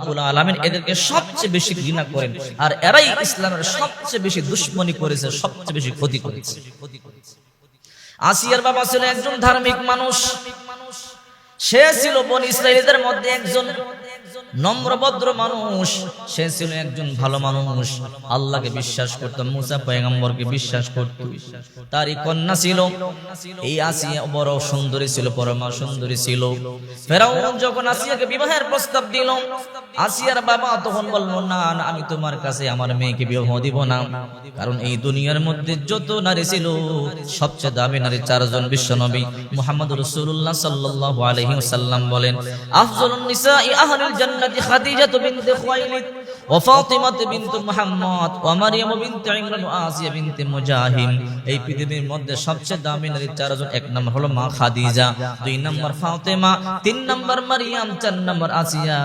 রব্বুল আলামিন এদেরকে সবচেয়ে বেশি ঘৃণা করেন, আর এরাই ইসলামের সবচেয়ে বেশি দুশমনি করেছে, সবচেয়ে বেশি ক্ষতি করেছে। আসিয়ার বাবা ছিল একজন ধার্মিক মানুষ, সে ছিল বনি ইসরাঈলদের মধ্যে একজন নম্রভদ্র মানুষ, সে ছিল একজন ভালো মানুষ, আল্লাহকে বিশ্বাস করত, মুসা পয়গম্বরকে বিশ্বাস করত। তারই কন্যা ছিল এই আসিয়া, বড় সুন্দরী ছিল, পরমা সুন্দরী ছিল। ফেরাউন যখন আসিয়াকে বিবাহের প্রস্তাব দিল, আসিয়ার বাবা তখন বলল, না না, আমি তোমার কাছে আমার মেয়েকে বিবাহ দিব না, কারণ এই দুনিয়ার মধ্যে যত নারী ছিল সবচেয়ে দামি নারী চারজন বিশ্বনবী মুহাম্মদ রাসূলুল্লাহ সাল্লাল্লাহু আলাইহি ওয়াসাল্লাম বলেন, আফজালুন নিসাই আহলিল জান্নাতি খাদিজা বিনত খুয়াইলিদ ওয়া ফাতিমা বিনত মুহাম্মদ ওয়া মারইয়াম বিনত ইমরান ওয়া আসিয়া বিনত মুজাহিম। এই পৃথিবীর মধ্যে সবচেয়ে দামি নারী চারজন, এক নম্বর হলো মা খাদিজা, দুই নম্বর ফাতিমা, তিন নম্বর মারইয়াম, চার নম্বর আসিয়া।